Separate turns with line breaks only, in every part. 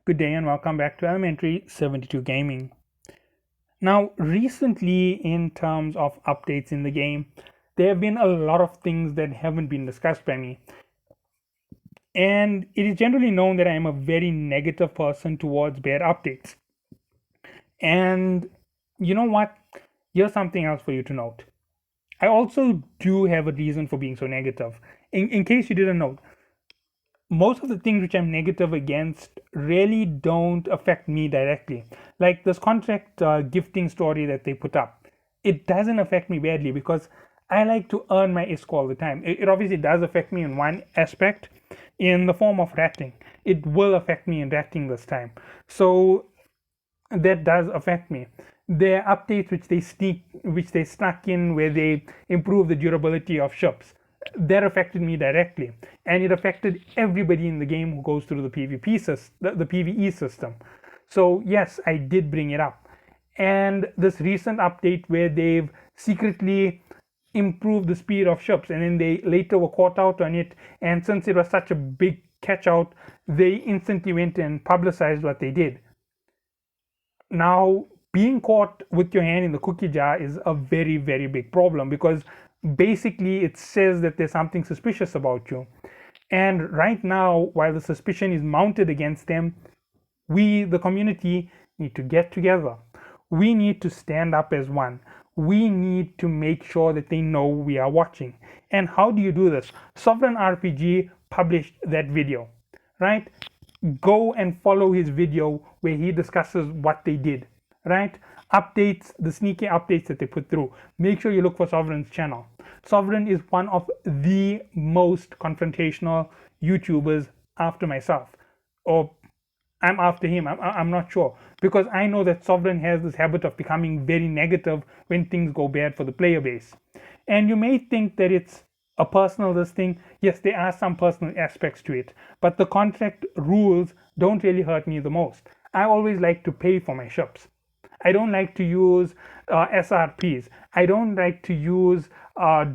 Good day and welcome back to Elementary 72 Gaming. Now, recently, in terms of updates in the game, there have been a lot of things that haven't been discussed by me. And it is generally known that I am a very negative person towards bad updates. And you know what? Here's something else for you to note. I also do have a reason for being so negative. In case you didn't know, most of the things which I'm negative against really don't affect me directly. Like this contract gifting story that they put up, it doesn't affect me badly because I like to earn my ISK all the time. It obviously does affect me in one aspect, in the form of ratting. It will affect me in ratting this time. So that does affect me. There are updates which they snuck in where they improve the durability of ships. That affected me directly, and it affected everybody in the game who goes through the the PVE system. So yes, I did bring it up. And this recent update where they've secretly improved the speed of ships, and then they later were caught out on it, and since it was such a big catch out, they instantly went and publicized what they did. Now, being caught with your hand in the cookie jar is a very, very big problem because basically it says that there's something suspicious about you. And right now, while the suspicion is mounted against them, we, the community, need to get together. We need to stand up as one. We need to make sure that they know we are watching. And how do you do this? Sovereign RPG published that video, right? Go and follow his video where he discusses what they did, right? Updates, the sneaky updates that they put through. Make sure you look for Sovereign's channel. Sovereign is one of the most confrontational YouTubers after myself, or I'm after him. I'm not sure, because I know that Sovereign has this habit of becoming very negative when things go bad for the player base. And you may think that it's a personal this thing. Yes, there are some personal aspects to it, but the contract rules don't really hurt me the most. I always like to pay for my ships. I don't like to use SRPs. I don't like to use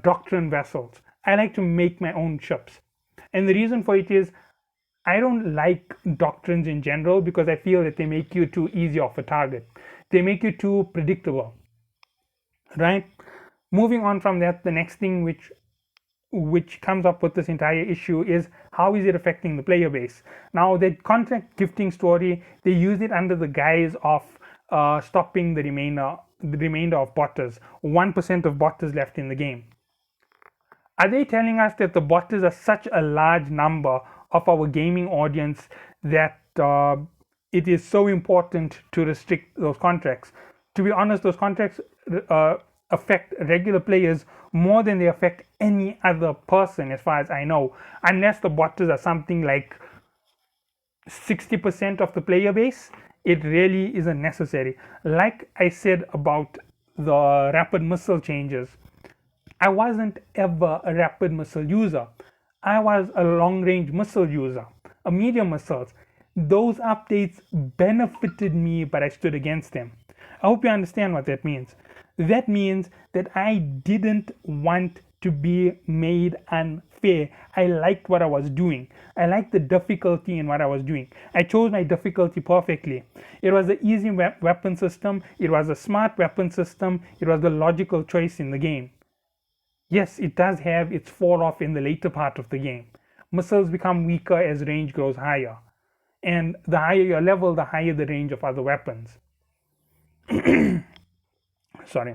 doctrine vessels. I like to make my own ships. And the reason for it is I don't like doctrines in general because I feel that they make you too easy of a target. They make you too predictable, right? Moving on from that, the next thing which comes up with this entire issue is how is it affecting the player base. Now, that contract gifting story, they use it under the guise of stopping the remainder of botters. 1% of botters left in the game. Are they telling us that the botters are such a large number of our gaming audience that it is so important to restrict those contracts? To be honest, those contracts affect regular players more than they affect any other person, as far as I know, unless the botters are something like 60% of the player base. It really isn't necessary. Like I said about the rapid missile changes, I wasn't ever a rapid missile user. I was a long range missile user, a medium missiles. Those updates benefited me, but I stood against them. I hope you understand what that means. That means that I didn't want to be made unfair. I liked what I was doing. I liked the difficulty in what I was doing. I chose my difficulty perfectly. It was an easy weapon system. It was a smart weapon system. It was the logical choice in the game. Yes, it does have its fall off in the later part of the game. Missiles become weaker as range grows higher. And the higher your level, the higher the range of other weapons. Sorry.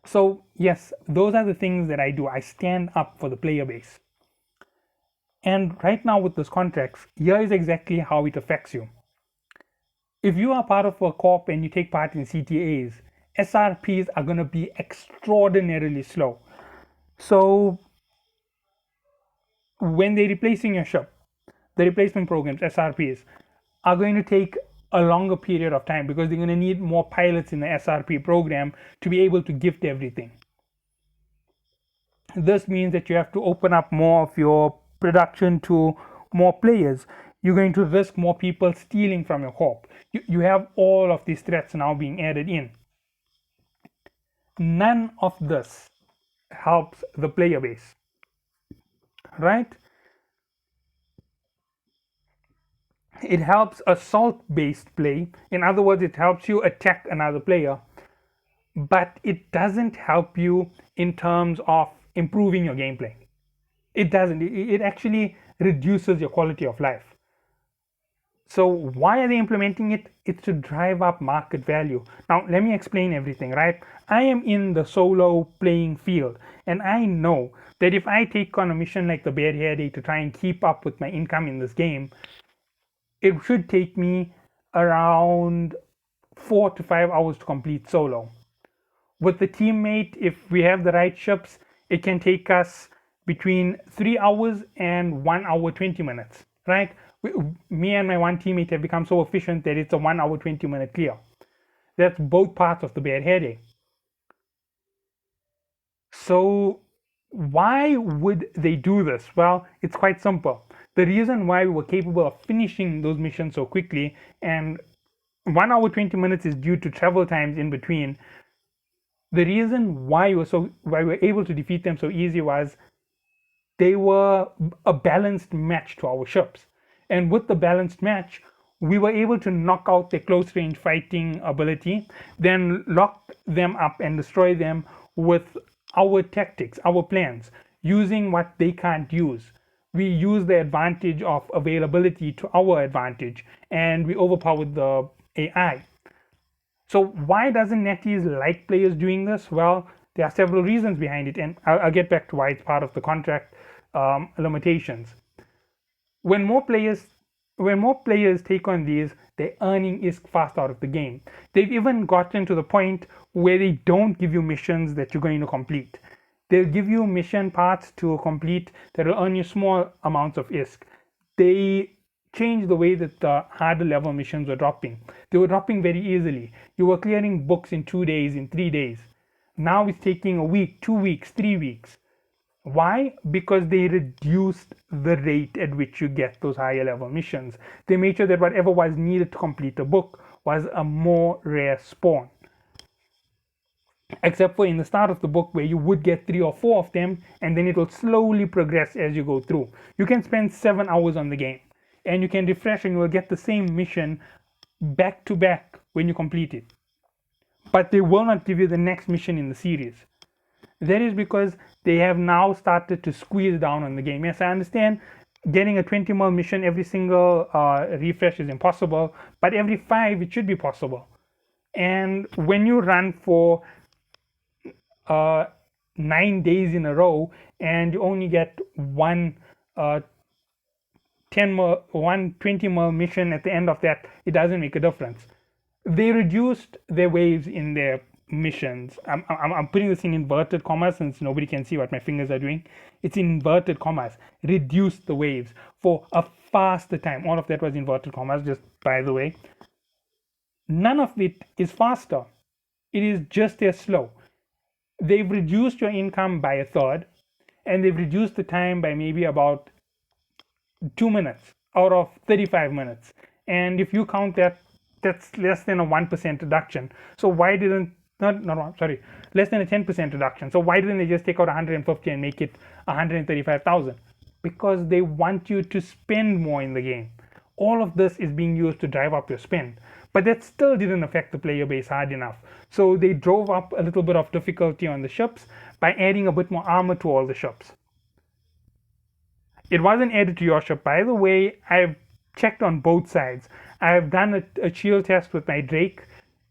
So, yes, those are the things that I do. I stand up for the player base. And right now with those contracts, here is exactly how it affects you. If you are part of a corp and you take part in CTAs, SRPs are going to be extraordinarily slow. So when they're replacing your ship, the replacement programs, SRPs, are going to take a longer period of time because they're going to need more pilots in the SRP program to be able to gift everything. This means that you have to open up more of your production to more players. You're going to risk more people stealing from your corp. You have all of these threats now being added in. None of this helps the player base, right? It helps assault based play. In other words, it helps you attack another player, but it doesn't help you in terms of improving your gameplay. It doesn't. It actually reduces your quality of life. So why are they implementing it? It's to drive up market value. Now let me explain everything, right? I am in the solo playing field, and I know that if I take on a mission like the Bear Hair Day to try and keep up with my income in this game, it should take me around 4 to 5 hours to complete solo. With the teammate, if we have the right ships, it can take us between 3 hours and 1 hour 20 minutes, right? Me and my one teammate have become so efficient that it's a 1 hour 20-minute clear. That's both parts of the Bad Hair Day. So why would they do this? Well, it's quite simple. The reason why we were capable of finishing those missions so quickly, and 1 hour 20 minutes is due to travel times in between. The reason why we were able to defeat them so easy was they were a balanced match to our ships. And with the balanced match, we were able to knock out their close range fighting ability, then lock them up and destroy them with our tactics, our plans, using what they can't use. We use the advantage of availability to our advantage, and we overpowered the AI. So why doesn't NetEase like players doing this? Well, there are several reasons behind it, and I'll get back to why it's part of the contract limitations. When more players take on these, their earning is fast out of the game. They've even gotten to the point where they don't give you missions that you're going to complete. They'll give you mission parts to complete that will earn you small amounts of ISK. They changed the way that the harder level missions were dropping. They were dropping very easily. You were clearing books in 2 days, in 3 days. Now it's taking a week, 2 weeks, 3 weeks. Why? Because they reduced the rate at which you get those higher level missions. They made sure that whatever was needed to complete a book was a more rare spawn. Except for in the start of the book where you would get 3 or 4 of them, and then it will slowly progress as you go through. You can spend 7 hours on the game, and you can refresh and you will get the same mission back to back when you complete it. But they will not give you the next mission in the series. That is because they have now started to squeeze down on the game. Yes, I understand getting a 20 mil mission every single refresh is impossible, but every 5 it should be possible. And when you run for 9 days in a row and you only get one 20 mil mission at the end of that, it doesn't make a difference. They reduced their waves in their missions. I'm putting this in inverted commas since nobody can see what my fingers are doing. It's in inverted commas. Reduced the waves for a faster time. All of that was inverted commas, just by the way. None of it is faster. It is just as slow. They've reduced your income by a third, and they've reduced the time by maybe about 2 minutes out of 35 minutes. And if you count that, that's less than a 1% reduction. So why didn't, sorry, less than a 10% reduction. So why didn't they just take out 150 and make it 135,000? Because they want you to spend more in the game. All of this is being used to drive up your spend. But that still didn't affect the player base hard enough. So they drove up a little bit of difficulty on the ships by adding a bit more armor to all the ships. It wasn't added to your ship. By the way, I've checked on both sides. I've done a shield test with my Drake.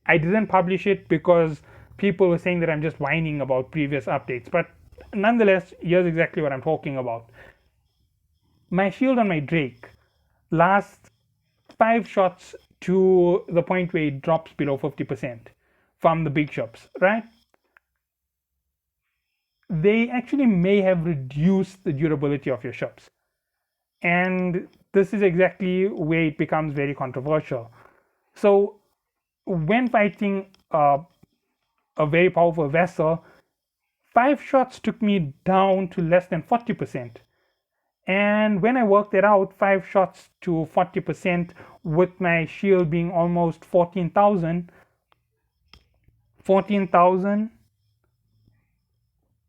I didn't publish it because people were saying that I'm just whining about previous updates. But nonetheless, here's exactly what I'm talking about. My shield on my Drake lasts 5 shots to the point where it drops below 50% from the big ships, right? They actually may have reduced the durability of your ships. And this is exactly where it becomes very controversial. So when fighting a very powerful vessel, 5 shots took me down to less than 40%. And when I worked it out, 5 shots to 40% with my shield being almost 14,000,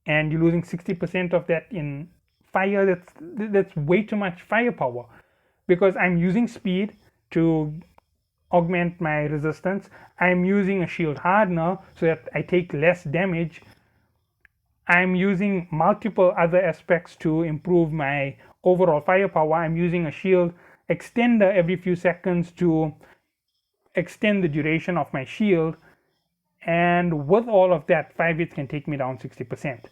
and you're losing 60% of that in fire, that's way too much firepower, because I'm using speed, to augment my resistance. I'm using a shield hardener so that I take less damage. I'm using multiple other aspects to improve my overall firepower. I'm using a shield extender every few seconds to extend the duration of my shield. And with all of that, 5 hits can take me down 60%.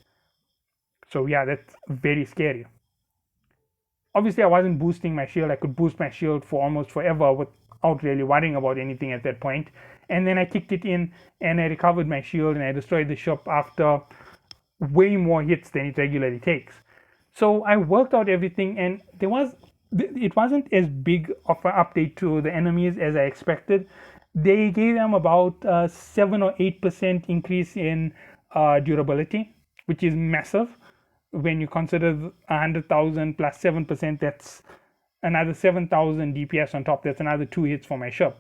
So yeah, that's very scary. Obviously, I wasn't boosting my shield. I could boost my shield for almost forever without really worrying about anything at that point. And then I kicked it in and I recovered my shield and I destroyed the ship after way more hits than it regularly takes. So I worked out everything, and it wasn't as big of an update to the enemies as I expected. They gave them about 7 or 8% increase in durability, which is massive when you consider 100,000 plus 7%. That's another 7,000 DPS on top. That's another 2 hits for my ship.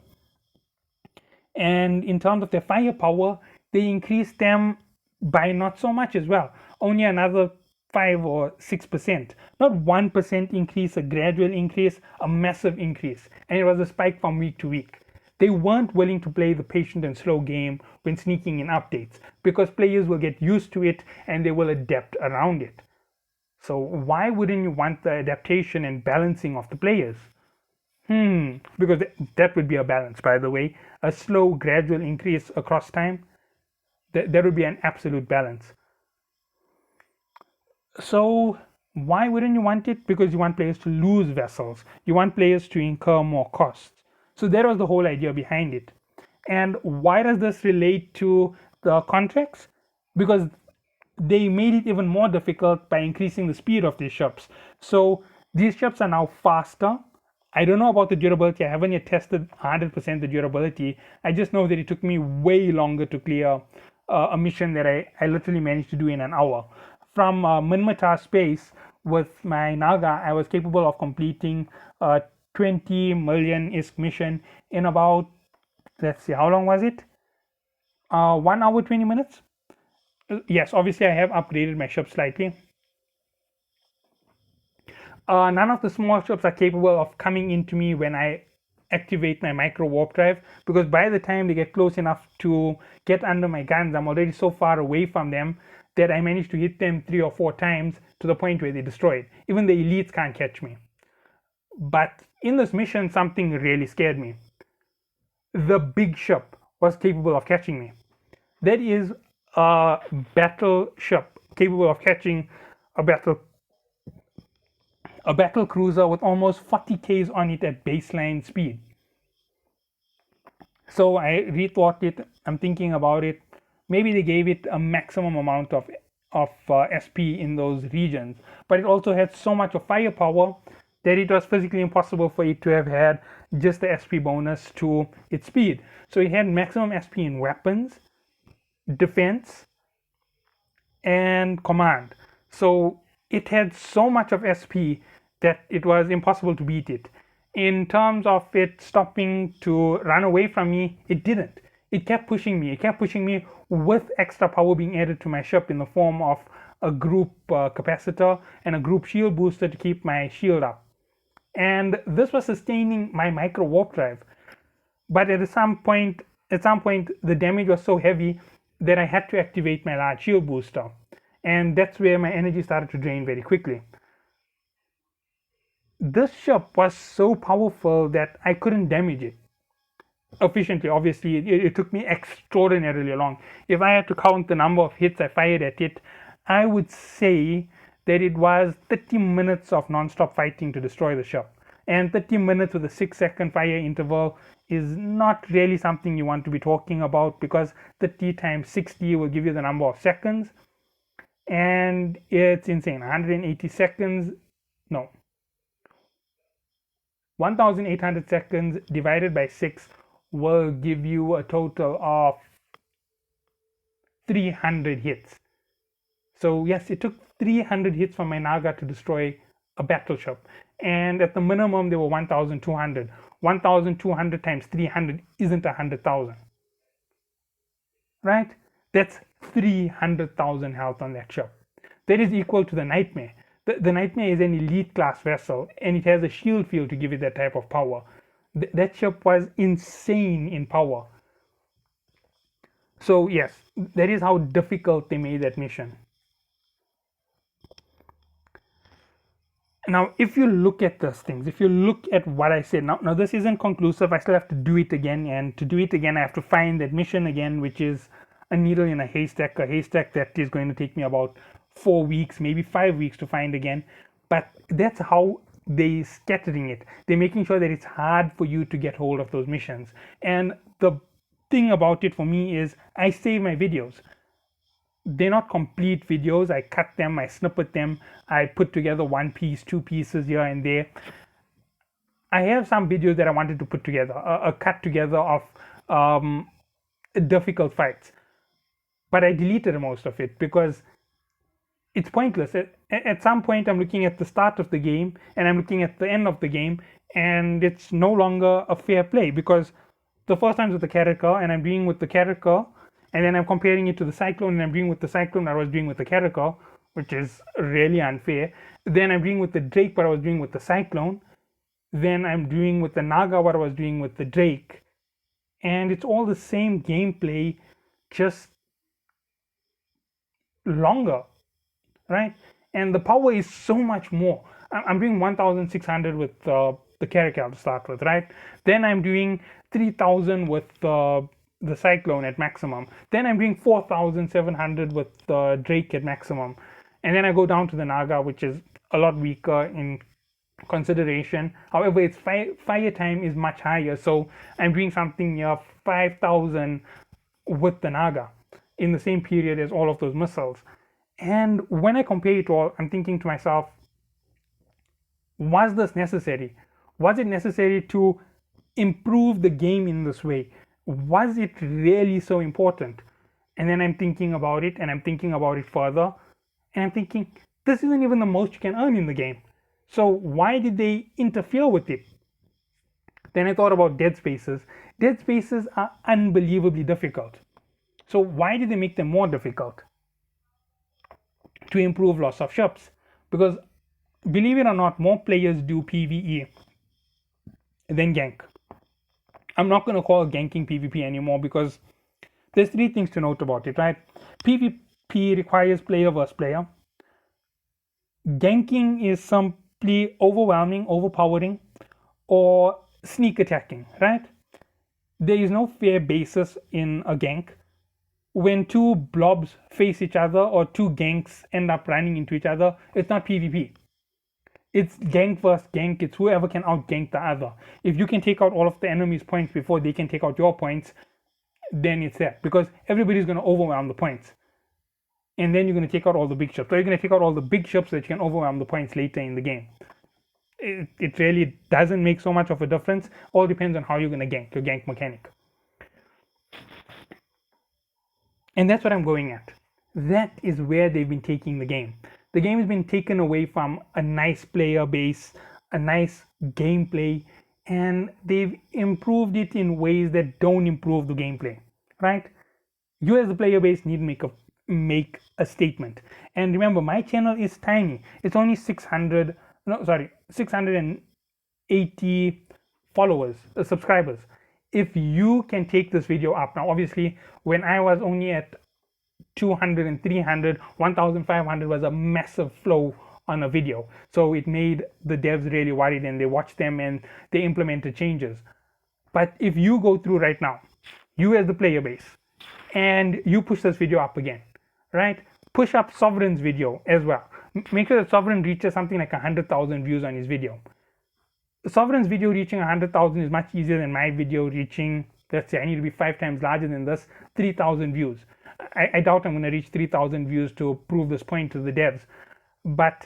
And in terms of their firepower, they increased them by not so much as well, only another 5 or 6%. Not 1% increase, a gradual increase, a massive increase. And it was a spike from week to week. They weren't willing to play the patient and slow game when sneaking in updates, because players will get used to it and they will adapt around it. So why wouldn't you want the adaptation and balancing of the players? Because that would be a balance, by the way. A slow, gradual increase across time, that would be an absolute balance. So why wouldn't you want it? Because you want players to lose vessels. You want players to incur more costs. So that was the whole idea behind it. And why does this relate to the contracts? Because they made it even more difficult by increasing the speed of these ships. So these ships are now faster. I don't know about the durability. I haven't yet tested 100% the durability. I just know that it took me way longer to clear a mission that I literally managed to do in an hour. From Minmatar space with my Naga, I was capable of completing a 20 million-isk mission in about, let's see, how long was it? 1 hour, 20 minutes? Yes, obviously I have upgraded my ship slightly. None of the small ships are capable of coming into me when I activate my micro warp drive, because by the time they get close enough to get under my guns, I'm already so far away from them that I managed to hit them 3 or 4 times to the point where they destroyed. Even the elites can't catch me. But in this mission, something really scared me. The big ship was capable of catching me. That is a battle ship capable of catching a battle cruiser with almost 40 Ks on it at baseline speed. So I rethought it. I'm thinking about it. Maybe they gave it a maximum amount of SP in those regions, but it also had so much of firepower that it was physically impossible for it to have had just the SP bonus to its speed. So it had maximum SP in weapons, defense, and command. So it had so much of SP that it was impossible to beat it. In terms of it stopping to run away from me, it didn't. It kept pushing me. It kept pushing me with extra power being added to my ship in the form of a group capacitor and a group shield booster to keep my shield up. And this was sustaining my micro warp drive. But at some point, the damage was so heavy that I had to activate my large shield booster. And that's where my energy started to drain very quickly. This ship was so powerful that I couldn't damage it efficiently. Obviously, it took me extraordinarily long. If I had to count the number of hits I fired at it, I would say that it was 30 minutes of non-stop fighting to destroy the ship. And 30 minutes with a 6-second fire interval is not really something you want to be talking about, because 30 times 60 will give you the number of seconds. And it's insane. 180 seconds, no. 1,800 seconds divided by 6 will give you a total of 300 hits. So yes, it took 300 hits from my Naga to destroy a battleship. And at the minimum, they were 1,200. 1,200 times 300 isn't 100,000. Right? That's 300,000 health on that ship. That is equal to the Nightmare. The Nightmare is an elite class vessel, and it has a shield field to give it that type of power. That ship was insane in power. So yes, that is how difficult they made that mission. Now, if you look at those things, if you look at what I said, now this isn't conclusive. I still have to do it again, and to do it again, I have to find that mission again, which is a needle in a haystack that is going to take me about 4 weeks, maybe 5 weeks to find again. But that's how they scattering it. They're making sure that it's hard for you to get hold of those missions. And the thing about it for me is I save my videos. They're not complete videos. I cut them, I snippet them, I put together one piece, two pieces here and there. I have some videos that I wanted to put together, a cut together of difficult fights, but I deleted most of it because it's pointless. At some point, I'm looking at the start of the game and I'm looking at the end of the game, and it's no longer a fair play because the first time's with the character and I'm doing with the character, and then I'm comparing it to the cyclone and I'm doing with the cyclone I was doing with the character, which is really unfair. Then I'm doing with the Drake what I was doing with the cyclone. Then I'm doing with the Naga what I was doing with the Drake. And it's all the same gameplay, just longer, right? And the power is so much more. I'm doing 1600 with the character to start with, right? Then I'm doing 3000 with the cyclone at maximum. Then I'm doing 4700 with the Drake at maximum. And then I go down to the Naga, which is a lot weaker in consideration. However, its fire time is much higher. So I'm doing something near 5000 with the Naga in the same period as all of those missiles. And when I compare it all, I'm thinking to myself, was this necessary? Was it necessary to improve the game in this way? Was it really so important? And then I'm thinking about it and I'm thinking about it further, and I'm thinking, this isn't even the most you can earn in the game. So why did they interfere with it? Then I thought about dead spaces. Dead spaces are unbelievably difficult. So why did they make them more difficult? To improve loss of ships. Because believe it or not, more players do PvE than gank. I'm not going to call ganking PvP anymore because there's three things to note about it, right? PvP requires player versus player. Ganking is simply overwhelming, overpowering, or sneak attacking, right? There is no fair basis in a gank. When two blobs face each other or two ganks end up running into each other, it's not PvP. It's gank versus gank. It's whoever can out-gank the other. If you can take out all of the enemy's points before they can take out your points, then it's that. Because everybody's going to overwhelm the points. And then you're going to take out all the big ships. Or you're going to take out all the big ships so that you can overwhelm the points later in the game. It really doesn't make so much of a difference. All depends on how you're going to gank, your gank mechanic. And that's what I'm going at. That is where they've been taking the game. The game has been taken away from a nice player base, a nice gameplay, and they've improved it in ways that don't improve the gameplay, right? You as the player base need to make a statement. And remember, my channel is tiny. It's only 680 followers, subscribers. If you can take this video up, now obviously when I was only at 200 and 300, 1500 was a massive flow on a video. So it made the devs really worried and they watched them and they implemented changes. But if you go through right now, you as the player base, and you push this video up again, right? Push up Sovereign's video as well. Make sure that Sovereign reaches something like 100,000 views on his video. Sovereign's video reaching 100,000 is much easier than my video reaching, let's say I need to be 5 times larger than this, 3,000 views. I doubt I'm going to reach 3,000 views to prove this point to the devs. But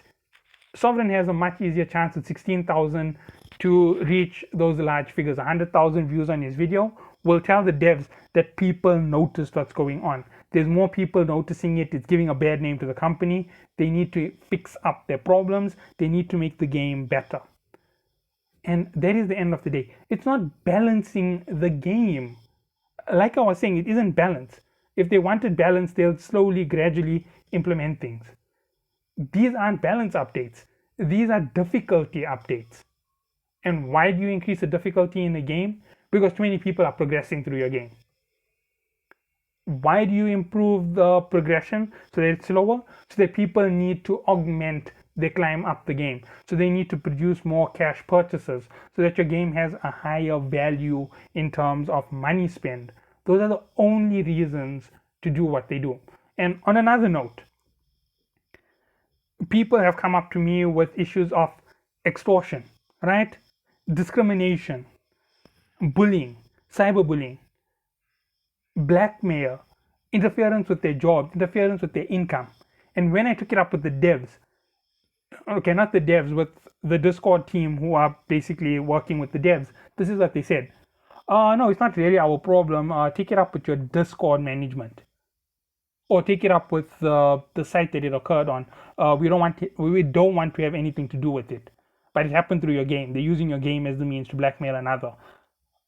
Sovereign has a much easier chance at 16,000 to reach those large figures. 100,000 views on his video will tell the devs that people noticed what's going on. There's more people noticing it. It's giving a bad name to the company. They need to fix up their problems. They need to make the game better. And that is the end of the day. It's not balancing the game. Like I was saying, it isn't balance. If they wanted balance, they'll slowly, gradually implement things. These aren't balance updates. These are difficulty updates. And why do you increase the difficulty in the game? Because too many people are progressing through your game. Why do you improve the progression so that it's slower? So that people need to augment their climb up the game. So they need to produce more cash purchases so that your game has a higher value in terms of money spent. Those are the only reasons to do what they do. And on another note, people have come up to me with issues of extortion, right? Discrimination, bullying, cyberbullying, blackmail, interference with their jobs, interference with their income. And when I took it up with the devs, okay, not the devs, with the Discord team who are basically working with the devs, this is what they said. No, it's not really our problem. Take it up with your Discord management, or take it up with the site that it occurred on. We don't want to have anything to do with it. But it happened through your game. They're using your game as the means to blackmail another.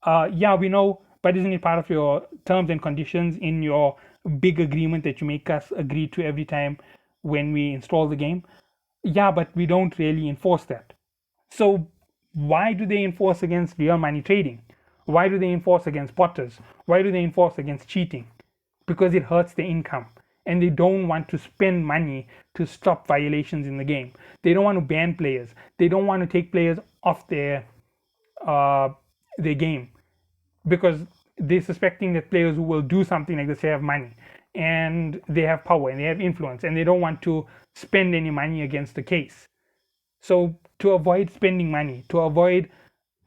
Yeah, we know, but isn't it part of your terms and conditions in your big agreement that you make us agree to every time when we install the game? Yeah, but we don't really enforce that. So why do they enforce against real money trading? Why do they enforce against potters? Why do they enforce against cheating? Because it hurts their income. And they don't want to spend money to stop violations in the game. They don't want to ban players. They don't want to take players off uh, their game, because they're suspecting that players who will do something like this have money and they have power and they have influence, and they don't want to spend any money against the case. So to avoid spending money, to avoid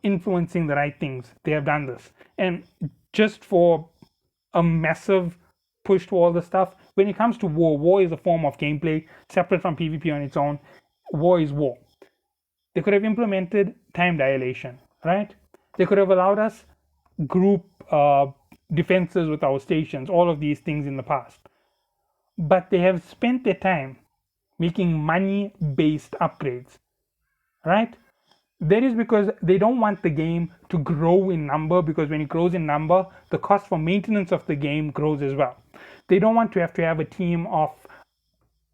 influencing the right things, they have done this. And just for a massive push to all the stuff, when it comes to war is a form of gameplay separate from PvP on its own. War is war. They could have implemented time dilation, right? They could have allowed us group defenses with our stations, all of these things in the past. But they have spent their time making money-based upgrades, right? That is because they don't want the game to grow in number, because when it grows in number, the cost for maintenance of the game grows as well. They don't want to have a team of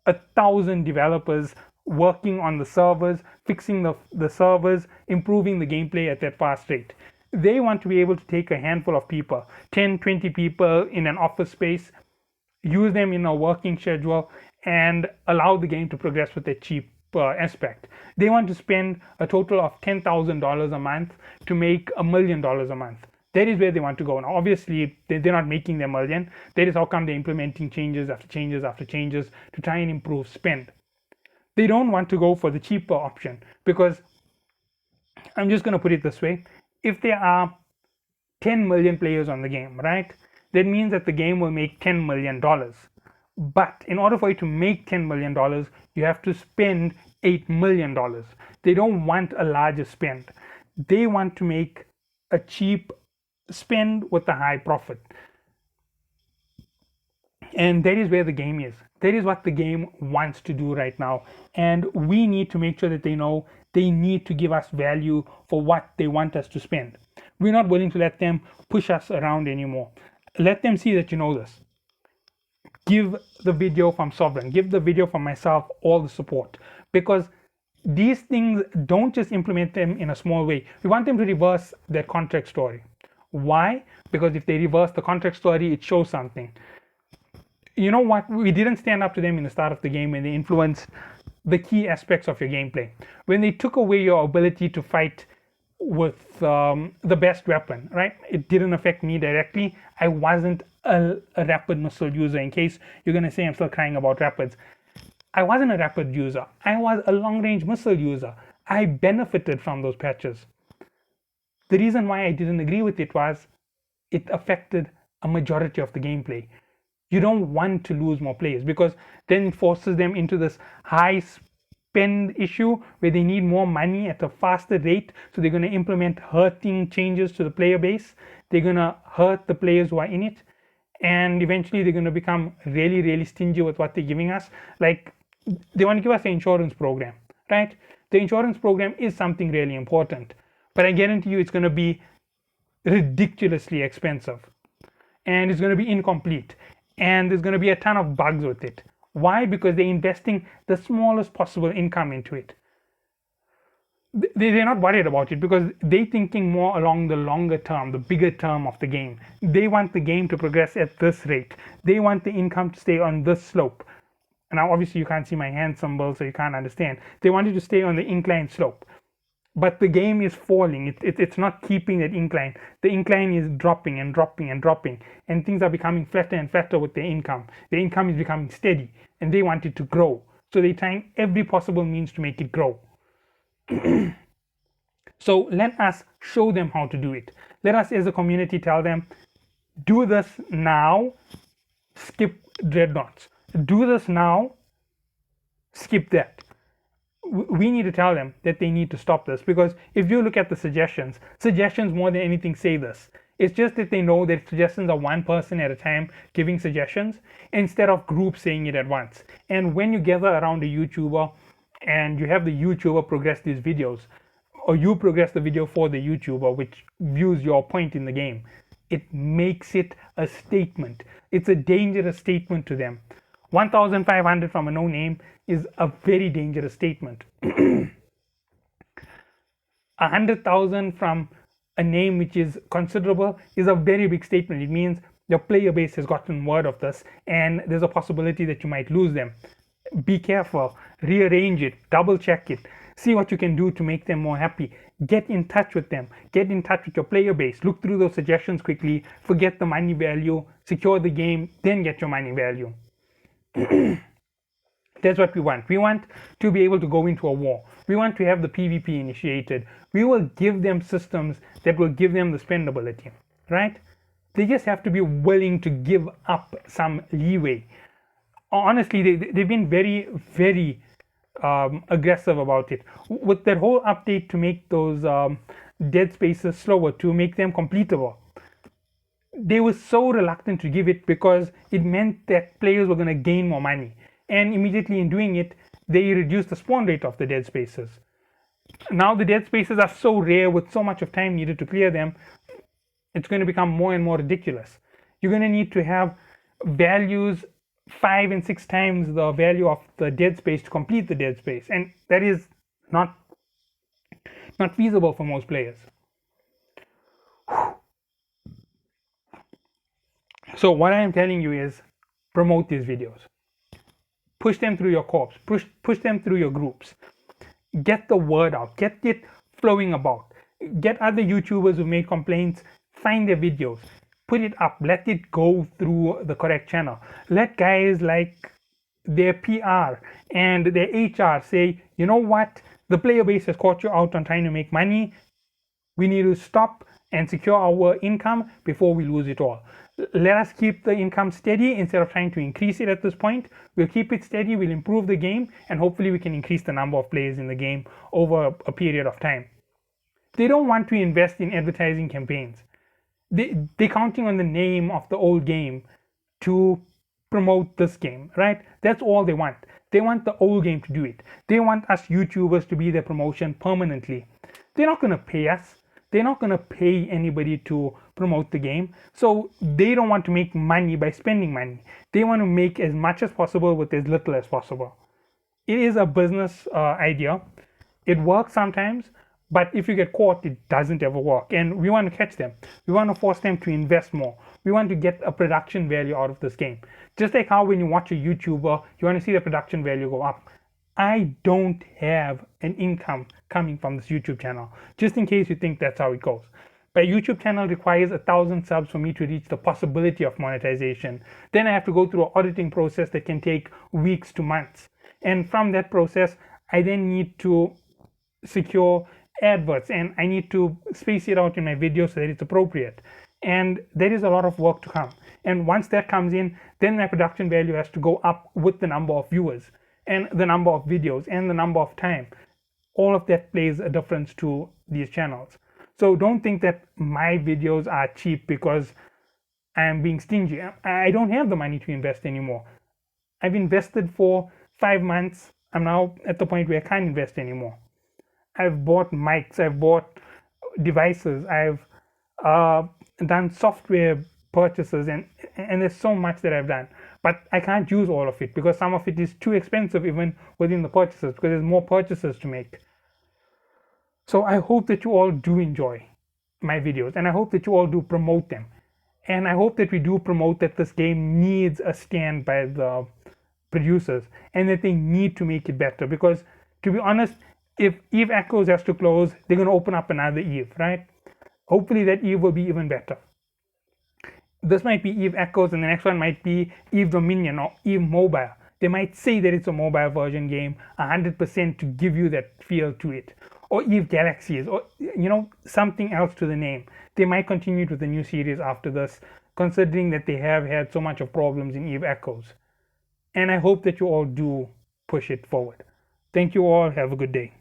1,000 developers working on the servers, fixing the servers, improving the gameplay at that fast rate. They want to be able to take a handful of people, 10, 20 people in an office space, use them in a working schedule, and allow the game to progress with a cheap aspect. They want to spend a total of $10,000 a month to make $1 million a month. That is where they want to go. Now, obviously, they're not making their million. That is how come they're implementing changes after changes after changes to try and improve spend. They don't want to go for the cheaper option, because I'm just going to put it this way. If there are 10 million players on the game, right, that means that the game will make $10 million. But in order for it to make $10 million, you have to spend $8 million. They don't want a larger spend. They want to make a cheap spend with a high profit. And that is where the game is. That is what the game wants to do right now. And we need to make sure that they know they need to give us value for what they want us to spend. We're not willing to let them push us around anymore. Let them see that you know this. Give the video from Sovereign, give the video from myself all the support, because these things, don't just implement them in a small way. We want them to reverse their contract story. Why? Because if they reverse the contract story, it shows something. You know what? We didn't stand up to them in the start of the game when they influenced the key aspects of your gameplay. When they took away your ability to fight with the best weapon, right? It didn't affect me directly. I wasn't a rapid missile user, in case you're going to say I'm still crying about rapids. I wasn't a rapid user. I was a long-range missile user. I benefited from those patches. The reason why I didn't agree with it was it affected a majority of the gameplay. You don't want to lose more players, because then it forces them into this high spend issue where they need more money at a faster rate. So they're going to implement hurting changes to the player base. They're going to hurt the players who are in it. And eventually they're going to become really, really stingy with what they're giving us. Like, they want to give us an insurance program, right? The insurance program is something really important, but I guarantee you it's going to be ridiculously expensive, and it's going to be incomplete, and there's going to be a ton of bugs with it. Why? Because they're investing the smallest possible income into it. they're not worried about it because they're thinking more along the longer term, the bigger term of the game. They want the game to progress at this rate. They want the income to stay on this slope. Now, obviously, you can't see my hand symbol, so you can't understand. They want it to stay on the inclined slope. But the game is falling. It's not keeping that incline. The incline is dropping and dropping and dropping. And things are becoming flatter and flatter with their income. Their income is becoming steady. And they want it to grow. So they're trying every possible means to make it grow. So let us show them how to do it. Let us as a community tell them, do this now, skip dreadnoughts. Do this now, skip that. We need to tell them that they need to stop this, because if you look at the suggestions more than anything say this. It's just that they know that suggestions are one person at a time giving suggestions instead of groups saying it at once. And when you gather around a YouTuber and you have the YouTuber progress these videos, or you progress the video for the YouTuber which views your point in the game, it makes it a statement. It's a dangerous statement to them. 1,500 from a no name is a very dangerous statement. 100,000 from a name which is considerable is a very big statement. It means your player base has gotten word of this and there's a possibility that you might lose them. Be careful, rearrange it, double check it, see what you can do to make them more happy. Get in touch with them, get in touch with your player base, look through those suggestions quickly, forget the money value, secure the game, then get your money value. That's what we want. We want to be able to go into a war. We want to have the PvP initiated. We will give them systems that will give them the spendability, right? They just have to be willing to give up some leeway. Honestly, they've been very, very aggressive about it. With that whole update to make those dead spaces slower, to make them completable, they were so reluctant to give it because it meant that players were going to gain more money. And immediately in doing it, they reduced the spawn rate of the dead spaces. Now the dead spaces are so rare with so much of time needed to clear them, it's going to become more and more ridiculous. You're going to need to have values 5 and 6 times the value of the dead space to complete the dead space. And that is not feasible for most players. So what I am telling you is promote these videos. Push them through your corps, push them through your groups. Get the word out, get it flowing about. Get other YouTubers who made complaints, find their videos, put it up, let it go through the correct channel. Let guys like their PR and their HR say, you know what, the player base has caught you out on trying to make money. We need to stop and secure our income before we lose it all. Let us keep the income steady instead of trying to increase it at this point. We'll keep it steady, we'll improve the game, and hopefully we can increase the number of players in the game over a period of time. They don't want to invest in advertising campaigns. They're counting on the name of the old game to promote this game, right? That's all they want. They want the old game to do it. They want us YouTubers to be their promotion permanently. They're not going to pay us. They're not going to pay anybody to promote the game. So they don't want to make money by spending money. They want to make as much as possible with as little as possible. It is a business idea. It works sometimes, but if you get caught, it doesn't ever work. And we want to catch them. We want to force them to invest more. We want to get a production value out of this game. Just like how when you watch a YouTuber, you want to see the production value go up. I don't have an income coming from this YouTube channel, just in case you think that's how it goes. My YouTube channel requires 1,000 subs for me to reach the possibility of monetization. Then I have to go through an auditing process that can take weeks to months. And from that process, I then need to secure adverts and I need to space it out in my videos so that it's appropriate. And there is a lot of work to come. And once that comes in, then my production value has to go up with the number of viewers and the number of videos and the number of time. All of that plays a difference to these channels. So don't think that my videos are cheap because I'm being stingy. I don't have the money to invest anymore. I've invested for 5 months. I'm now at the point where I can't invest anymore. I've bought mics, I've bought devices, I've done software purchases, and there's so much that I've done. But I can't use all of it because some of it is too expensive even within the purchases, because there's more purchases to make. So I hope that you all do enjoy my videos, and I hope that you all do promote them. And I hope that we do promote that this game needs a stand by the producers and that they need to make it better. Because to be honest, if Eve Echoes has to close, they're going to open up another Eve, right? Hopefully that Eve will be even better. This might be Eve Echoes, and the next one might be Eve Dominion or Eve Mobile. They might say that it's a mobile version game 100% to give you that feel to it. Or Eve Galaxies, or something else to the name. They might continue with the new series after this, considering that they have had so much of problems in Eve Echoes. And I hope that you all do push it forward. Thank you all. Have a good day.